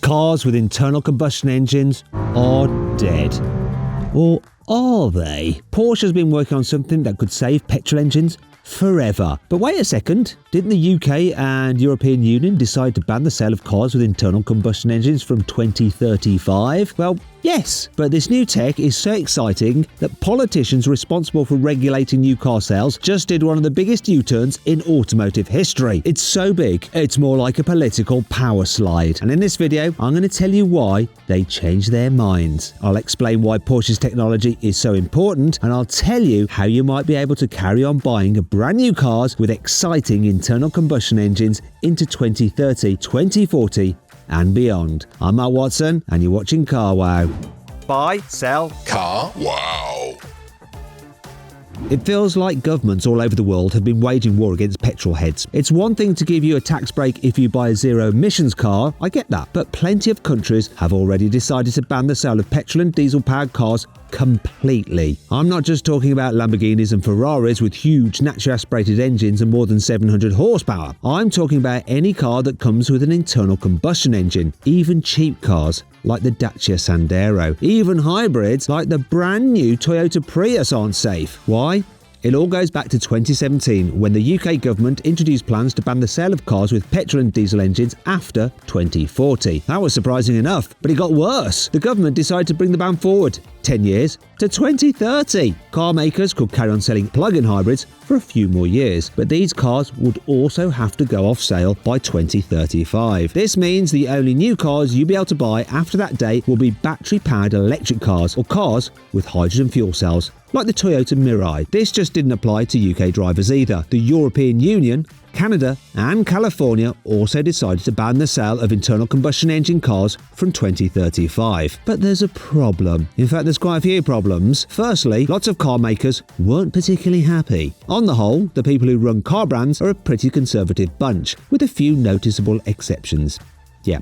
Cars with internal combustion engines are dead. Or are they? Porsche has been working on something that could save petrol engines forever. But wait a second, didn't the UK and European Union decide to ban the sale of cars with internal combustion engines from 2035? Well, yes, but this new tech is so exciting that politicians responsible for regulating new car sales just did one of the biggest U-turns in automotive history. It's so big, it's more like a political power slide. And in this video, I'm going to tell you why they changed their minds. I'll explain why Porsche's technology is so important, and I'll tell you how you might be able to carry on buying brand new cars with exciting internal combustion engines into 2030, 2040, and beyond. I'm Matt Watson, and you're watching CarWow. Buy, sell, CarWow. It feels like governments all over the world have been waging war against petrol heads. It's one thing to give you a tax break if you buy a zero-emissions car, I get that, but plenty of countries have already decided to ban the sale of petrol and diesel-powered cars completely. I'm not just talking about Lamborghinis and Ferraris with huge naturally aspirated engines and more than 700 horsepower. I'm talking about any car that comes with an internal combustion engine, even cheap cars like the Dacia Sandero. Even hybrids like the brand new Toyota Prius aren't safe. Why? It all goes back to 2017 when the UK government introduced plans to ban the sale of cars with petrol and diesel engines after 2040. That was surprising enough, but it got worse. The government decided to bring the ban forward 10 years to 2030. Car makers could carry on selling plug-in hybrids for a few more years, but these cars would also have to go off sale by 2035. This means the only new cars you'll be able to buy after that date will be battery-powered electric cars or cars with hydrogen fuel cells, like the Toyota Mirai. This just didn't apply to UK drivers either. The European Union, Canada and California also decided to ban the sale of internal combustion engine cars from 2035. But there's a problem. In fact, there's quite a few problems. Firstly, lots of car makers weren't particularly happy. On the whole, the people who run car brands are a pretty conservative bunch, with a few noticeable exceptions. Yeah,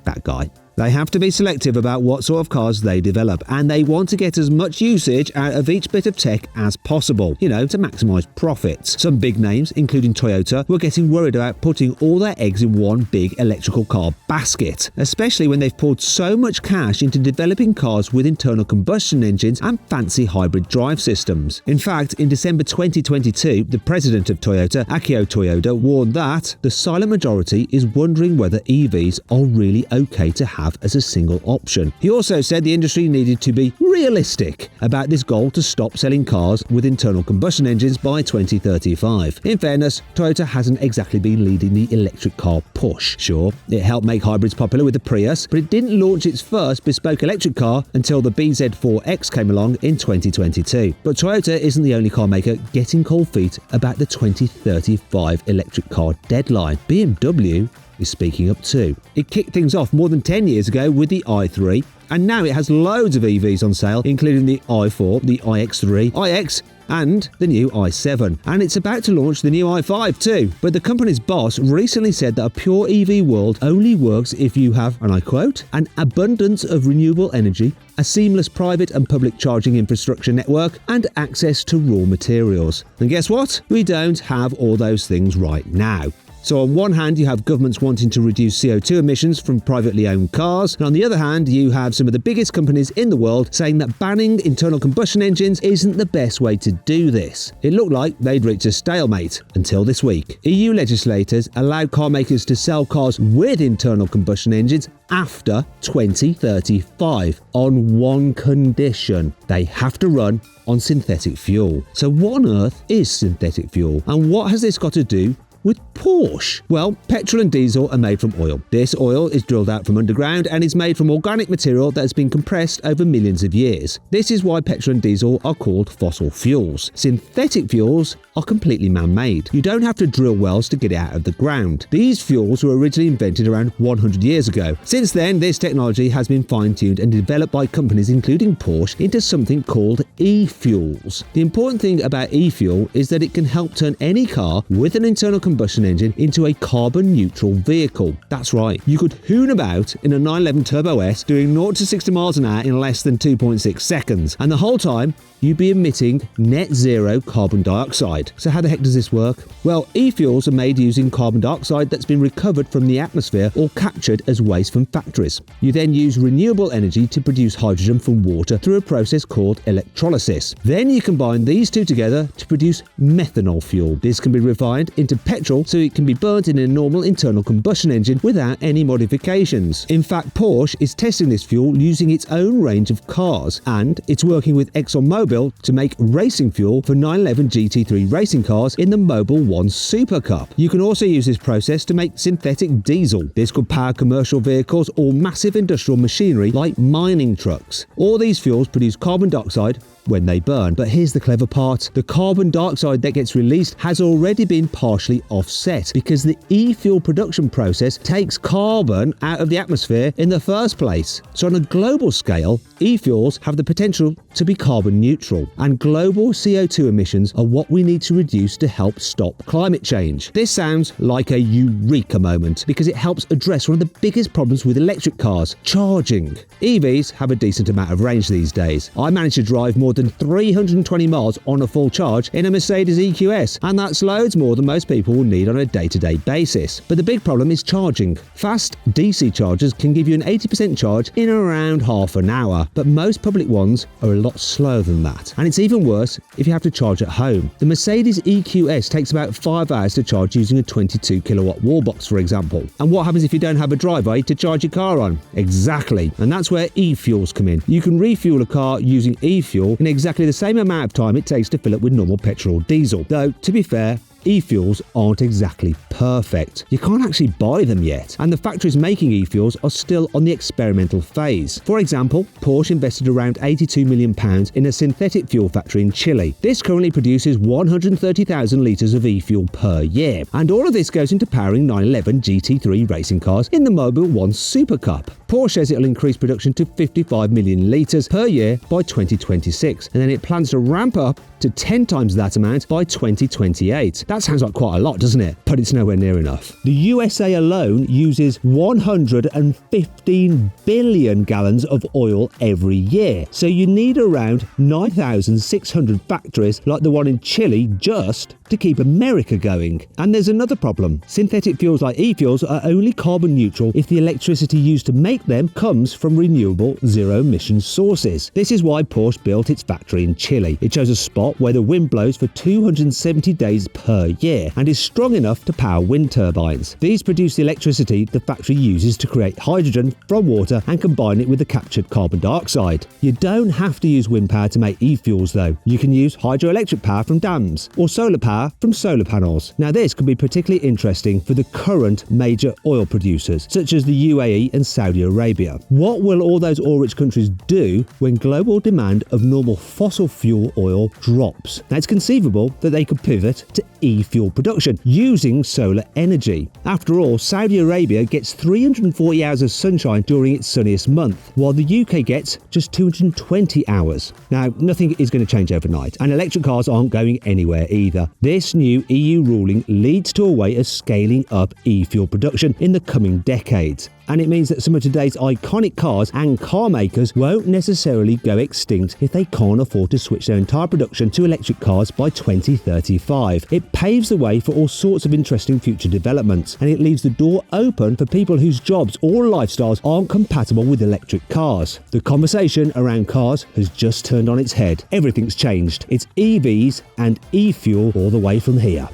that guy. They have to be selective about what sort of cars they develop, and they want to get as much usage out of each bit of tech as possible, to maximise profits. Some big names, including Toyota, were getting worried about putting all their eggs in one big electrical car basket, especially when they've poured so much cash into developing cars with internal combustion engines and fancy hybrid drive systems. In fact, in December 2022, the president of Toyota, Akio Toyoda, warned that the silent majority is wondering whether EVs are really okay to have as a single option. He also said the industry needed to be realistic about this goal to stop selling cars with internal combustion engines by 2035. In fairness, Toyota hasn't exactly been leading the electric car push. Sure, it helped make hybrids popular with the Prius, but it didn't launch its first bespoke electric car until the BZ4X came along in 2022. But Toyota isn't the only car maker getting cold feet about the 2035 electric car deadline. BMW is speaking up too. It kicked things off more than 10 years ago with the i3, and now it has loads of EVs on sale, including the i4, the iX3, iX, and the new i7. And it's about to launch the new i5 too. But the company's boss recently said that a pure EV world only works if you have, and I quote, an abundance of renewable energy, a seamless private and public charging infrastructure network, and access to raw materials. And guess what? We don't have all those things right now. So on one hand, you have governments wanting to reduce CO2 emissions from privately owned cars, and on the other hand, you have some of the biggest companies in the world saying that banning internal combustion engines isn't the best way to do this. It looked like they'd reached a stalemate until this week. EU legislators allowed car makers to sell cars with internal combustion engines after 2035 on one condition: they have to run on synthetic fuel. So what on earth is synthetic fuel, and what has this got to do with Porsche? Well, petrol and diesel are made from oil. This oil is drilled out from underground and is made from organic material that has been compressed over millions of years. This is why petrol and diesel are called fossil fuels. Synthetic fuels are completely man-made. You don't have to drill wells to get it out of the ground. These fuels were originally invented around 100 years ago. Since then, this technology has been fine-tuned and developed by companies including Porsche into something called e-fuels. The important thing about e-fuel is that it can help turn any car with an internal combustion combustion engine into a carbon-neutral vehicle. That's right, you could hoon about in a 911 Turbo S doing 0 to 60 miles an hour in less than 2.6 seconds, and the whole time you'd be emitting net zero carbon dioxide. So how the heck does this work? Well, e-fuels are made using carbon dioxide that's been recovered from the atmosphere or captured as waste from factories. You then use renewable energy to produce hydrogen from water through a process called electrolysis. Then you combine these two together to produce methanol fuel. This can be refined into petrol so it can be burnt in a normal internal combustion engine without any modifications. In fact, Porsche is testing this fuel using its own range of cars, and it's working with ExxonMobil to make racing fuel for 911 GT3 racing cars in the Mobil 1 Super Cup. You can also use this process to make synthetic diesel. This could power commercial vehicles or massive industrial machinery like mining trucks. All these fuels produce carbon dioxide when they burn. But here's the clever part. The carbon dioxide that gets released has already been partially offset because the e-fuel production process takes carbon out of the atmosphere in the first place. So on a global scale, e-fuels have the potential to be carbon neutral, and global CO2 emissions are what we need to reduce to help stop climate change. This sounds like a eureka moment because it helps address one of the biggest problems with electric cars, charging. EVs have a decent amount of range these days. I managed to drive more than 320 miles on a full charge in a Mercedes EQS, and that's loads more than most people will need on a day-to-day basis. But the big problem is charging. Fast DC chargers can give you an 80% charge in around half an hour, but most public ones are a lot slower than that. And it's even worse if you have to charge at home. The Mercedes EQS takes about 5 hours to charge using a 22 kilowatt wall box, for example. And what happens if you don't have a driveway to charge your car on? Exactly. And that's where e-fuels come in. You can refuel a car using e-fuel in exactly the same amount of time it takes to fill up with normal petrol or diesel. Though, to be fair, e-fuels aren't exactly perfect. You can't actually buy them yet, and the factories making e-fuels are still on the experimental phase. For example, Porsche invested around £82 million in a synthetic fuel factory in Chile. This currently produces 130,000 litres of e-fuel per year, and all of this goes into powering 911 GT3 racing cars in the Mobil 1 Super Cup. Porsche says it'll increase production to 55 million litres per year by 2026, and then it plans to ramp up to 10 times that amount by 2028. That sounds like quite a lot, doesn't it? But it's nowhere near enough. The USA alone uses 115 billion gallons of oil every year. So you need around 9,600 factories like the one in Chile just to keep America going. And there's another problem. Synthetic fuels like e-fuels are only carbon neutral if the electricity used to make them comes from renewable zero-emission sources. This is why Porsche built its factory in Chile. It chose a spot where the wind blows for 270 days per year and is strong enough to power wind turbines. These produce the electricity the factory uses to create hydrogen from water and combine it with the captured carbon dioxide. You don't have to use wind power to make e-fuels though. You can use hydroelectric power from dams or solar power from solar panels. Now this could be particularly interesting for the current major oil producers such as the UAE and Saudi Arabia. What will all those oil-rich countries do when global demand of normal fossil fuel oil drops? Now it's conceivable that they could pivot to e-fuel production using solar energy. After all, Saudi Arabia gets 340 hours of sunshine during its sunniest month, while the UK gets just 220 hours. Now, nothing is going to change overnight, and electric cars aren't going anywhere either. This new EU ruling leads to a way of scaling up e-fuel production in the coming decades. And it means that some of today's iconic cars and car makers won't necessarily go extinct if they can't afford to switch their entire production to electric cars by 2035. It paves the way for all sorts of interesting future developments, and it leaves the door open for people whose jobs or lifestyles aren't compatible with electric cars. The conversation around cars has just turned on its head. Everything's changed. It's EVs and e-fuel all the way from here.